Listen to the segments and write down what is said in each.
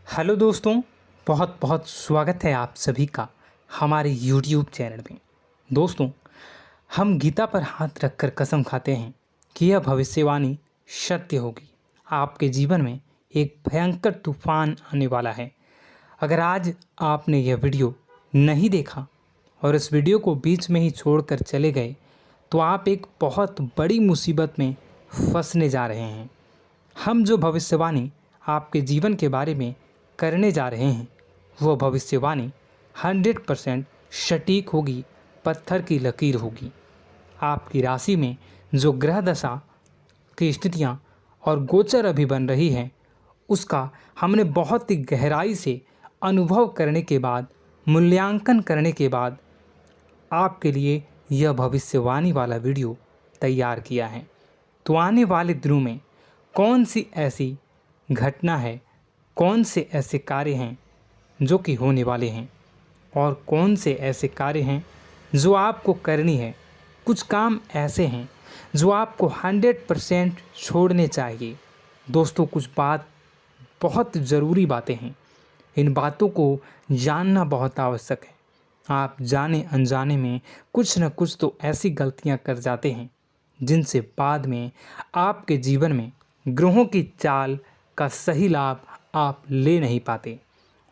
Hello दोस्तों, बहुत बहुत स्वागत है आप सभी का हमारे यूट्यूब चैनल में। दोस्तों, हम गीता पर हाथ रखकर कसम खाते हैं कि यह भविष्यवाणी सत्य होगी। आपके जीवन में एक भयंकर तूफान आने वाला है। अगर आज आपने यह वीडियो नहीं देखा और इस वीडियो को बीच में ही छोड़कर चले गए तो आप एक बहुत बड़ी मुसीबत में फंसने जा रहे हैं। हम जो भविष्यवाणी आपके जीवन के बारे में करने जा रहे हैं वो भविष्यवाणी 100% सटीक होगी, पत्थर की लकीर होगी। आपकी राशि में जो ग्रह दशा की स्थितियां और गोचर अभी बन रही है उसका हमने बहुत ही गहराई से अनुभव करने के बाद, मूल्यांकन करने के बाद आपके लिए यह भविष्यवाणी वाला वीडियो तैयार किया है। तो आने वाले दिनों में कौन सी ऐसी घटना है, कौन से ऐसे कार्य हैं जो कि होने वाले हैं और कौन से ऐसे कार्य हैं जो आपको करनी है। कुछ काम ऐसे हैं जो आपको 100% छोड़ने चाहिए। दोस्तों, कुछ बात बहुत ज़रूरी बातें हैं। इन बातों को जानना बहुत आवश्यक है। आप जाने अनजाने में कुछ न कुछ तो ऐसी गलतियां कर जाते हैं जिनसे बाद में आपके जीवन में ग्रहों की चाल का सही लाभ आप ले नहीं पाते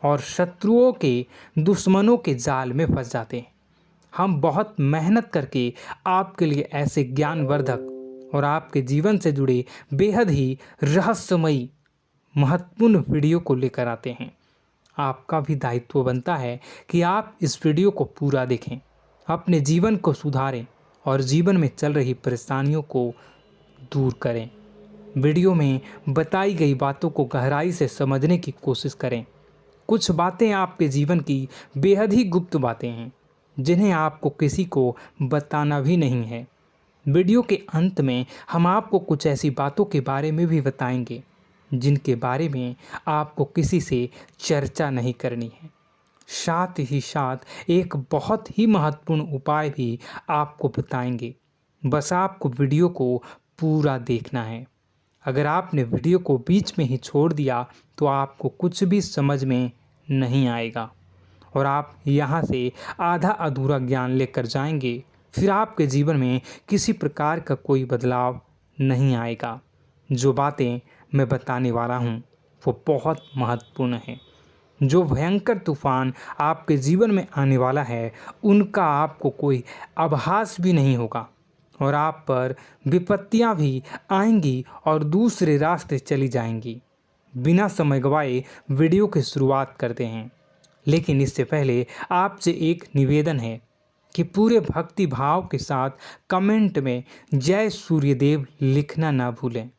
और शत्रुओं के, दुश्मनों के जाल में फंस जाते हैं। हम बहुत मेहनत करके आपके लिए ऐसे ज्ञानवर्धक और आपके जीवन से जुड़े बेहद ही रहस्यमयी महत्वपूर्ण वीडियो को लेकर आते हैं। आपका भी दायित्व बनता है कि आप इस वीडियो को पूरा देखें, अपने जीवन को सुधारें और जीवन में चल रही परेशानियों को दूर करें। वीडियो में बताई गई बातों को गहराई से समझने की कोशिश करें। कुछ बातें आपके जीवन की बेहद ही गुप्त बातें हैं जिन्हें आपको किसी को बताना भी नहीं है। वीडियो के अंत में हम आपको कुछ ऐसी बातों के बारे में भी बताएंगे जिनके बारे में आपको किसी से चर्चा नहीं करनी है। साथ ही साथ एक बहुत ही महत्वपूर्ण उपाय भी आपको बताएंगे। बस आपको वीडियो को पूरा देखना है। अगर आपने वीडियो को बीच में ही छोड़ दिया तो आपको कुछ भी समझ में नहीं आएगा और आप यहाँ से आधा अधूरा ज्ञान लेकर जाएंगे। फिर आपके जीवन में किसी प्रकार का कोई बदलाव नहीं आएगा। जो बातें मैं बताने वाला हूँ वो बहुत महत्वपूर्ण है। जो भयंकर तूफान आपके जीवन में आने वाला है उनका आपको कोई आभास भी नहीं होगा और आप पर विपत्तियां भी आएंगी और दूसरे रास्ते चली जाएंगी। बिना समय गवाए वीडियो की शुरुआत करते हैं, लेकिन इससे पहले आपसे एक निवेदन है कि पूरे भक्ति भाव के साथ कमेंट में जय सूर्यदेव लिखना ना भूलें।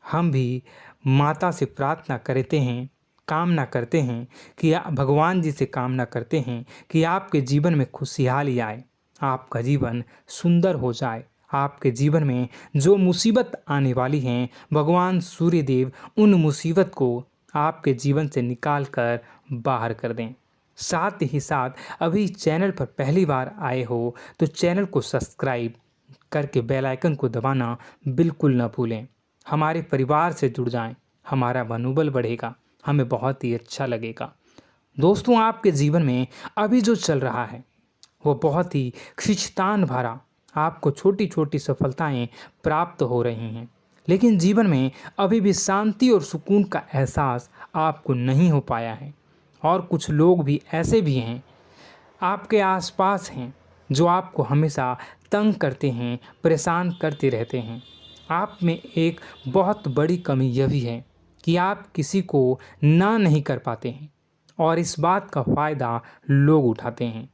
हम भी माता से प्रार्थना करते हैं, कामना करते हैं कि भगवान जी से कामना करते हैं कि आपके जीवन में खुशहाली आए, आपका जीवन सुंदर हो जाए। आपके जीवन में जो मुसीबत आने वाली हैं भगवान सूर्यदेव उन मुसीबत को आपके जीवन से निकाल कर बाहर कर दें। साथ ही साथ अभी चैनल पर पहली बार आए हो तो चैनल को सब्सक्राइब करके बेल आइकन को दबाना बिल्कुल न भूलें। हमारे परिवार से जुड़ जाएं, हमारा मनोबल बढ़ेगा, हमें बहुत ही अच्छा लगेगा। दोस्तों, आपके जीवन में अभी जो चल रहा है वो बहुत ही खींचतान भरा, आपको छोटी छोटी सफलताएं प्राप्त हो रही हैं, लेकिन जीवन में अभी भी शांति और सुकून का एहसास आपको नहीं हो पाया है। और कुछ लोग भी ऐसे भी हैं आपके आसपास हैं जो आपको हमेशा तंग करते हैं, परेशान करते रहते हैं। आप में एक बहुत बड़ी कमी यह भी है कि आप किसी को ना नहीं कर पाते हैं और इस बात का फ़ायदा लोग उठाते हैं।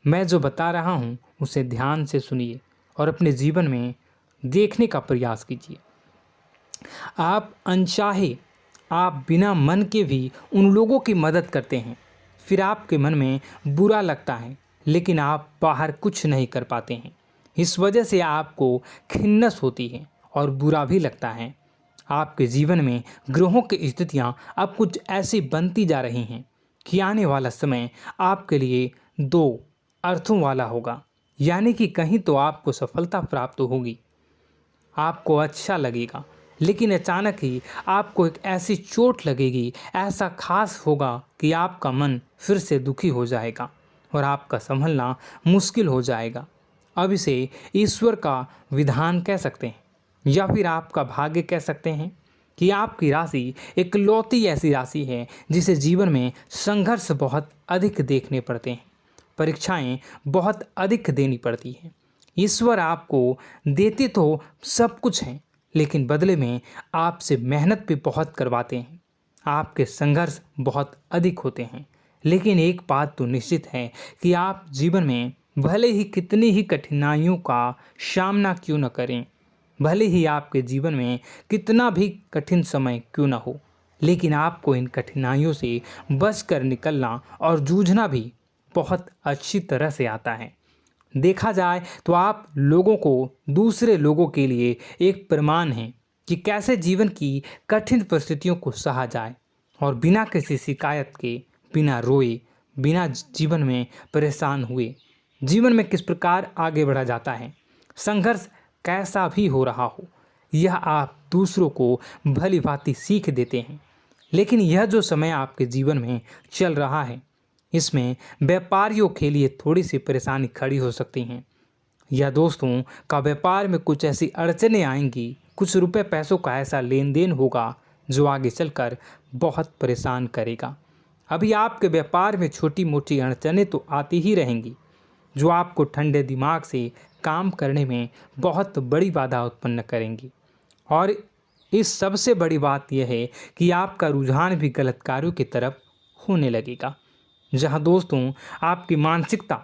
मैं जो बता रहा हूँ उसे ध्यान से सुनिए और अपने जीवन में देखने का प्रयास कीजिए। आप अनचाहे, आप बिना मन के भी उन लोगों की मदद करते हैं, फिर आपके मन में बुरा लगता है लेकिन आप बाहर कुछ नहीं कर पाते हैं। इस वजह से आपको खिन्नस होती है और बुरा भी लगता है। आपके जीवन में ग्रहों की स्थितियाँ अब कुछ ऐसी बनती जा रही हैं कि आने वाला समय आपके लिए दो अर्थों वाला होगा। यानी कि कहीं तो आपको सफलता प्राप्त होगी, आपको अच्छा लगेगा लेकिन अचानक ही आपको एक ऐसी चोट लगेगी, ऐसा खास होगा कि आपका मन फिर से दुखी हो जाएगा और आपका संभलना मुश्किल हो जाएगा। अब इसे ईश्वर का विधान कह सकते हैं या फिर आपका भाग्य कह सकते हैं कि आपकी राशि इकलौती ऐसी राशि है जिसे जीवन में संघर्ष बहुत अधिक देखने पड़ते हैं, परीक्षाएं बहुत अधिक देनी पड़ती हैं। ईश्वर आपको देते तो सब कुछ हैं, लेकिन बदले में आपसे मेहनत भी बहुत करवाते हैं। आपके संघर्ष बहुत अधिक होते हैं, लेकिन एक बात तो निश्चित है कि आप जीवन में भले ही कितनी ही कठिनाइयों का सामना क्यों न करें, भले ही आपके जीवन में कितना भी कठिन समय क्यों न हो, लेकिन आपको इन कठिनाइयों से बच कर निकलना और जूझना भी बहुत अच्छी तरह से आता है। देखा जाए तो आप लोगों को दूसरे लोगों के लिए एक प्रमाण हैं कि कैसे जीवन की कठिन परिस्थितियों को सहा जाए और बिना किसी शिकायत के, बिना रोए, बिना जीवन में परेशान हुए जीवन में किस प्रकार आगे बढ़ा जाता है। संघर्ष कैसा भी हो रहा हो, यह आप दूसरों को भली भांति सीख देते हैं। लेकिन यह जो समय आपके जीवन में चल रहा है, इसमें व्यापारियों के लिए थोड़ी सी परेशानी खड़ी हो सकती हैं, या दोस्तों का व्यापार में कुछ ऐसी अड़चनें आएंगी, कुछ रुपए पैसों का ऐसा लेन देन होगा जो आगे चलकर बहुत परेशान करेगा। अभी आपके व्यापार में छोटी मोटी अड़चनें तो आती ही रहेंगी, जो आपको ठंडे दिमाग से काम करने में बहुत बड़ी बाधा उत्पन्न करेंगी। और इस सबसे बड़ी बात यह है कि आपका रुझान भी गलत कार्यों की तरफ होने लगेगा, जहां दोस्तों आपकी मानसिकता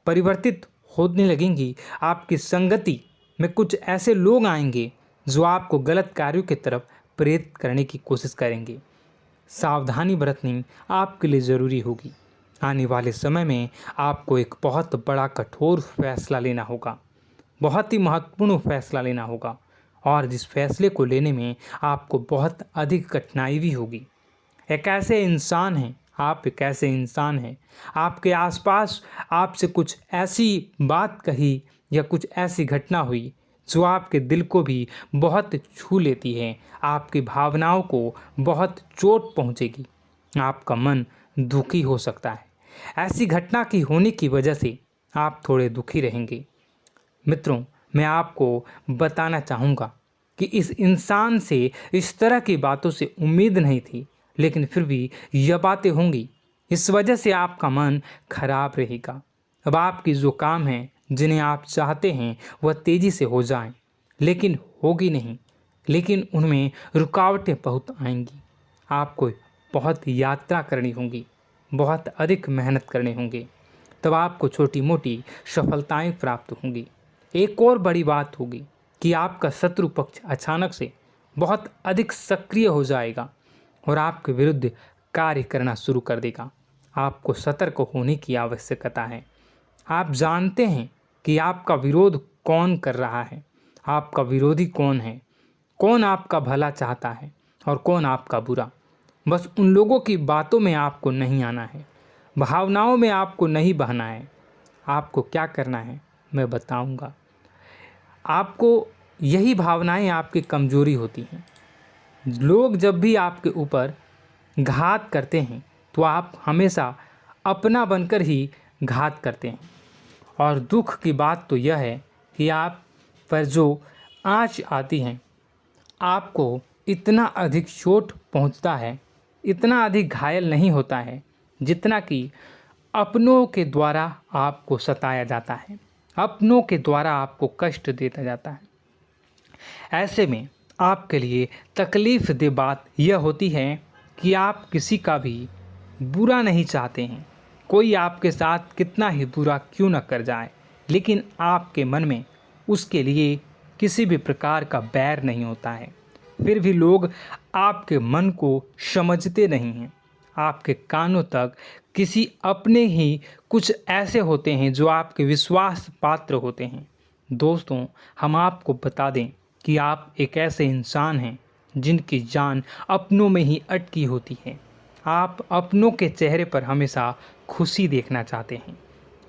परिवर्तित होने लगेंगी। आपकी संगति में कुछ ऐसे लोग आएंगे जो आपको गलत कार्यों की तरफ प्रेरित करने की कोशिश करेंगे। सावधानी बरतनी आपके लिए ज़रूरी होगी। आने वाले समय में आपको एक बहुत बड़ा कठोर फैसला लेना होगा, बहुत ही महत्वपूर्ण फैसला लेना होगा, और जिस फैसले को लेने में आपको बहुत अधिक कठिनाई भी होगी। एक ऐसे इंसान हैं, आप एक ऐसे इंसान हैं, आपके आसपास आपसे कुछ ऐसी बात कही या कुछ ऐसी घटना हुई जो आपके दिल को भी बहुत छू लेती है, आपकी भावनाओं को बहुत चोट पहुंचेगी, आपका मन दुखी हो सकता है। ऐसी घटना की होने की वजह से आप थोड़े दुखी रहेंगे। मित्रों, मैं आपको बताना चाहूँगा कि इस इंसान से इस तरह की बातों से उम्मीद नहीं थी, लेकिन फिर भी यह बातें होंगी। इस वजह से आपका मन खराब रहेगा। अब आपकी जो काम है, जिन्हें आप चाहते हैं वह तेज़ी से हो जाएं, लेकिन होगी नहीं, लेकिन उनमें रुकावटें बहुत आएंगी। आपको बहुत यात्रा करनी होगी, बहुत अधिक मेहनत करने होंगे, तब आपको छोटी मोटी सफलताएं प्राप्त होंगी। एक और बड़ी बात होगी कि आपका शत्रु पक्ष अचानक से बहुत अधिक सक्रिय हो जाएगा और आपके विरुद्ध कार्य करना शुरू कर देगा। आपको सतर्क होने की आवश्यकता है। आप जानते हैं कि आपका विरोध कौन कर रहा है, आपका विरोधी कौन है, कौन आपका भला चाहता है और कौन आपका बुरा। बस उन लोगों की बातों में आपको नहीं आना है, भावनाओं में आपको नहीं बहना है। आपको क्या करना है मैं बताऊंगा। आपको यही भावनाएं आपकी कमजोरी होती हैं। लोग जब भी आपके ऊपर घात करते हैं तो आप हमेशा अपना बनकर ही घात करते हैं। और दुख की बात तो यह है कि आप पर जो आँच आती है, आपको इतना अधिक चोट पहुंचता है, इतना अधिक घायल नहीं होता है जितना कि अपनों के द्वारा आपको सताया जाता है, अपनों के द्वारा आपको कष्ट देता जाता है। ऐसे में आपके लिए तकलीफ़ दे बात यह होती है कि आप किसी का भी बुरा नहीं चाहते हैं। कोई आपके साथ कितना ही बुरा क्यों न कर जाए, लेकिन आपके मन में उसके लिए किसी भी प्रकार का बैर नहीं होता है। फिर भी लोग आपके मन को समझते नहीं हैं। आपके कानों तक किसी अपने ही कुछ ऐसे होते हैं जो आपके विश्वास पात्र होते हैं। दोस्तों, हम आपको बता दें कि आप एक ऐसे इंसान हैं जिनकी जान अपनों में ही अटकी होती है। आप अपनों के चेहरे पर हमेशा खुशी देखना चाहते हैं,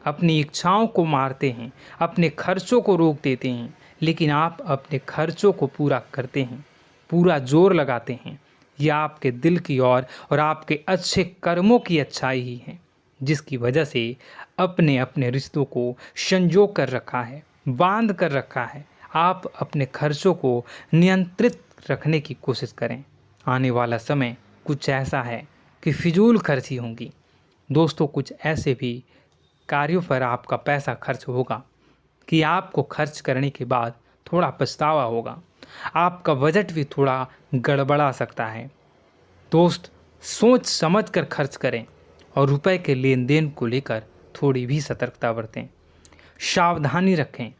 अपनी इच्छाओं को मारते हैं, अपने खर्चों को रोक देते हैं, लेकिन आप अपने खर्चों को पूरा करते हैं। पूरा जोर लगाते हैं, यह आपके दिल की और आपके अच्छे कर्मों की अच्छाई ही है, जिसकी वजह से अपने अपने रिश्तों को संजो कर रखा है, बांध कर रखा है। आप अपने खर्चों को नियंत्रित रखने की कोशिश करें। आने वाला समय कुछ ऐसा है कि फिजूल खर्ची होंगी। दोस्तों, कुछ ऐसे भी कार्यों पर आपका पैसा खर्च होगा कि आपको खर्च करने के बाद थोड़ा पछतावा होगा। आपका बजट भी थोड़ा गड़बड़ा सकता है। दोस्त, सोच समझ कर खर्च करें और रुपए के लेन देन को लेकर थोड़ी भी सतर्कता बरतें। सावधानी रखें,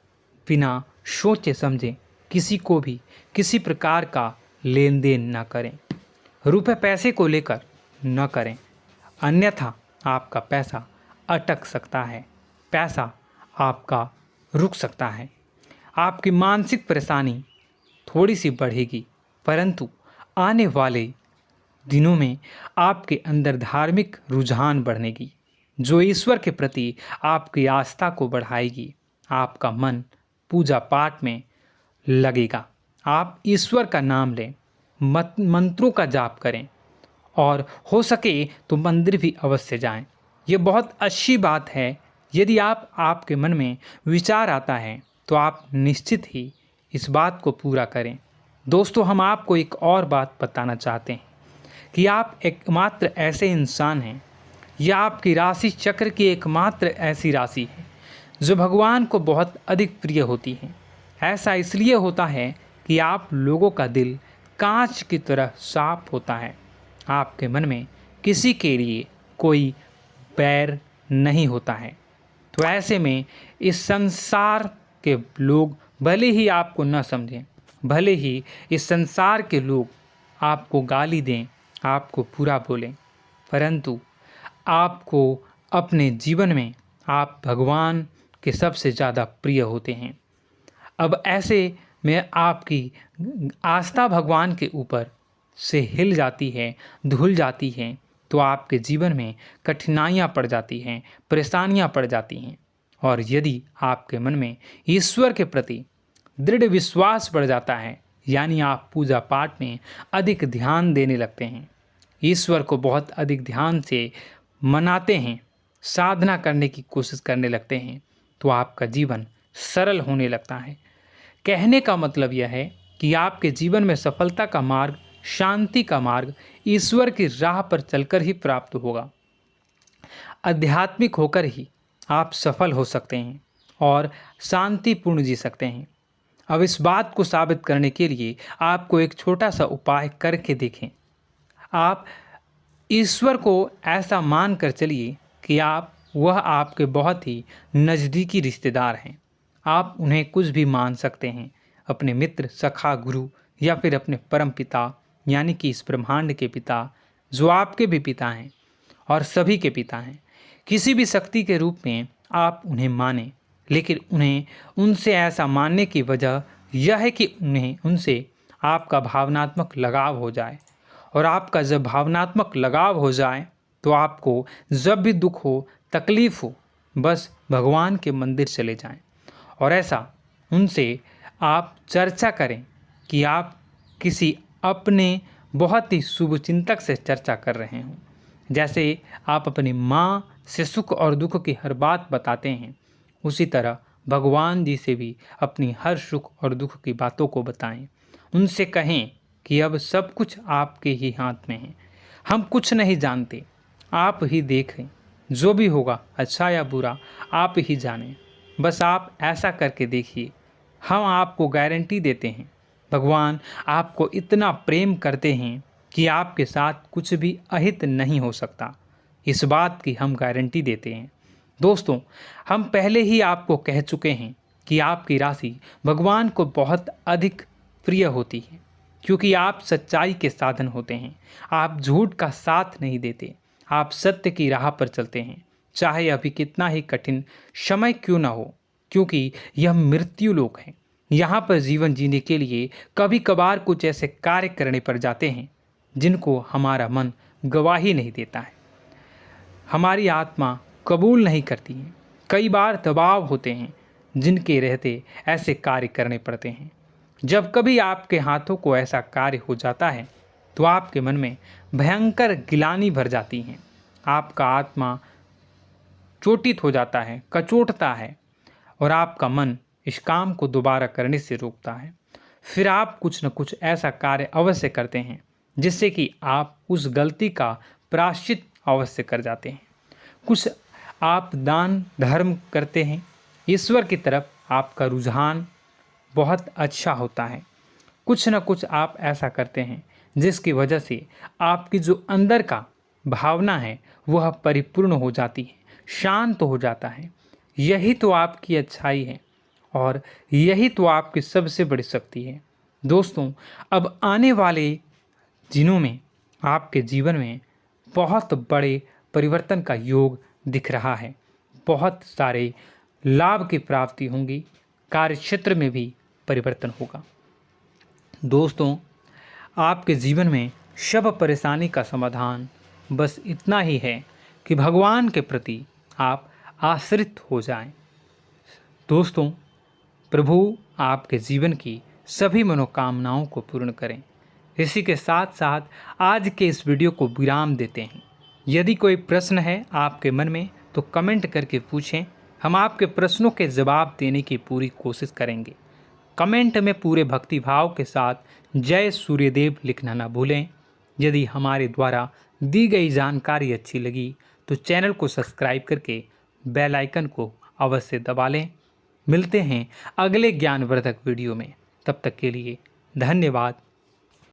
बिना सोचे समझे किसी को भी किसी प्रकार का लेन देन न करें। रुपए पैसे को लेकर न करें, अन्यथा आपका पैसा अटक सकता है, पैसा आपका रुक सकता है। आपकी मानसिक परेशानी थोड़ी सी बढ़ेगी, परंतु आने वाले दिनों में आपके अंदर धार्मिक रुझान बढ़नेगी, जो ईश्वर के प्रति आपकी आस्था को बढ़ाएगी। आपका मन पूजा पाठ में लगेगा। आप ईश्वर का नाम लें, मंत्रों का जाप करें और हो सके तो मंदिर भी अवश्य जाएं। ये बहुत अच्छी बात है। यदि आपके मन में विचार आता है तो आप निश्चित ही इस बात को पूरा करें। दोस्तों, हम आपको एक और बात बताना चाहते हैं कि आप एकमात्र ऐसे इंसान हैं, यह आपकी राशि चक्र की एकमात्र ऐसी राशि है जो भगवान को बहुत अधिक प्रिय होती है। ऐसा इसलिए होता है कि आप लोगों का दिल कांच की तरह साफ होता है। आपके मन में किसी के लिए कोई बैर नहीं होता है। तो ऐसे में इस संसार के लोग भले ही आपको न समझें, भले ही इस संसार के लोग आपको गाली दें, आपको बुरा बोलें, परंतु आपको अपने जीवन में आप भगवान के सबसे ज़्यादा प्रिय होते हैं। अब ऐसे में आपकी आस्था भगवान के ऊपर से हिल जाती है, धुल जाती है, तो आपके जीवन में कठिनाइयाँ पड़ जाती हैं, परेशानियाँ पड़ जाती हैं। और यदि आपके मन में ईश्वर के प्रति दृढ़ विश्वास बढ़ जाता है, यानी आप पूजा पाठ में अधिक ध्यान देने लगते हैं, ईश्वर को बहुत अधिक ध्यान से मनाते हैं, साधना करने की कोशिश करने लगते हैं, तो आपका जीवन सरल होने लगता है। कहने का मतलब यह है कि आपके जीवन में सफलता का मार्ग, शांति का मार्ग ईश्वर की राह पर चलकर ही प्राप्त होगा। आध्यात्मिक होकर ही आप सफल हो सकते हैं और शांतिपूर्ण जी सकते हैं। अब इस बात को साबित करने के लिए आपको एक छोटा सा उपाय करके देखें। आप ईश्वर को ऐसा मान कर चलिए कि वह आपके बहुत ही नज़दीकी रिश्तेदार हैं। आप उन्हें कुछ भी मान सकते हैं, अपने मित्र, सखा, गुरु या फिर अपने परम पिता, यानी कि इस ब्रह्मांड के पिता, जो आपके भी पिता हैं और सभी के पिता हैं। किसी भी शक्ति के रूप में आप उन्हें मानें, लेकिन उन्हें उनसे ऐसा मानने की वजह यह है कि उनसे आपका भावनात्मक लगाव हो जाए। और आपका जब भावनात्मक लगाव हो जाए तो आपको जब भी दुख हो, तकलीफ़ हो, बस भगवान के मंदिर चले जाएं और ऐसा उनसे आप चर्चा करें कि आप किसी अपने बहुत ही शुभचिंतक से चर्चा कर रहे हों। जैसे आप अपनी माँ से सुख और दुख की हर बात बताते हैं, उसी तरह भगवान जी से भी अपनी हर सुख और दुख की बातों को बताएं। उनसे कहें कि अब सब कुछ आपके ही हाथ में है, हम कुछ नहीं जानते, आप ही देखें, जो भी होगा अच्छा या बुरा आप ही जानें। बस आप ऐसा करके देखिए, हम आपको गारंटी देते हैं, भगवान आपको इतना प्रेम करते हैं कि आपके साथ कुछ भी अहित नहीं हो सकता। इस बात की हम गारंटी देते हैं। दोस्तों, हम पहले ही आपको कह चुके हैं कि आपकी राशि भगवान को बहुत अधिक प्रिय होती है, क्योंकि आप सच्चाई के साधन होते हैं। आप झूठ का साथ नहीं देते, आप सत्य की राह पर चलते हैं, चाहे अभी कितना ही कठिन समय क्यों ना हो, क्योंकि यह मृत्यु लोक है। यहाँ पर जीवन जीने के लिए कभी कभार कुछ ऐसे कार्य करने पड़ जाते हैं जिनको हमारा मन गवाही नहीं देता है, हमारी आत्मा कबूल नहीं करती है। कई बार दबाव होते हैं जिनके रहते ऐसे कार्य करने पड़ते हैं। जब कभी आपके हाथों को ऐसा कार्य हो जाता है तो आपके मन में भयंकर गिलानी भर जाती है। आपका आत्मा चोटित हो जाता है, कचोटता है और आपका मन इस काम को दोबारा करने से रोकता है। फिर आप कुछ न कुछ ऐसा कार्य अवश्य करते हैं जिससे कि आप उस गलती का प्रायश्चित अवश्य कर जाते हैं। कुछ आप दान धर्म करते हैं। ईश्वर की तरफ आपका रुझान बहुत अच्छा होता है। कुछ न कुछ आप ऐसा करते हैं जिसकी वजह से आपकी जो अंदर का भावना है वह परिपूर्ण हो जाती है, शांत हो जाता है। यही तो आपकी अच्छाई है और यही तो आपकी सबसे बड़ी शक्ति है। दोस्तों, अब आने वाले दिनों में आपके जीवन में बहुत बड़े परिवर्तन का योग दिख रहा है। बहुत सारे लाभ की प्राप्ति होंगी, कार्यक्षेत्र में भी परिवर्तन होगा। दोस्तों, आपके जीवन में सब परेशानी का समाधान बस इतना ही है कि भगवान के प्रति आप आश्रित हो जाएं। दोस्तों, प्रभु आपके जीवन की सभी मनोकामनाओं को पूर्ण करें। इसी के साथ साथ आज के इस वीडियो को विराम देते हैं। यदि कोई प्रश्न है आपके मन में तो कमेंट करके पूछें, हम आपके प्रश्नों के जवाब देने की पूरी कोशिश करेंगे। कमेंट में पूरे भक्तिभाव के साथ जय सूर्यदेव लिखना ना भूलें। यदि हमारे द्वारा दी गई जानकारी अच्छी लगी तो चैनल को सब्सक्राइब करके बेल आइकन को अवश्य दबा लें। मिलते हैं अगले ज्ञानवर्धक वीडियो में। तब तक के लिए धन्यवाद।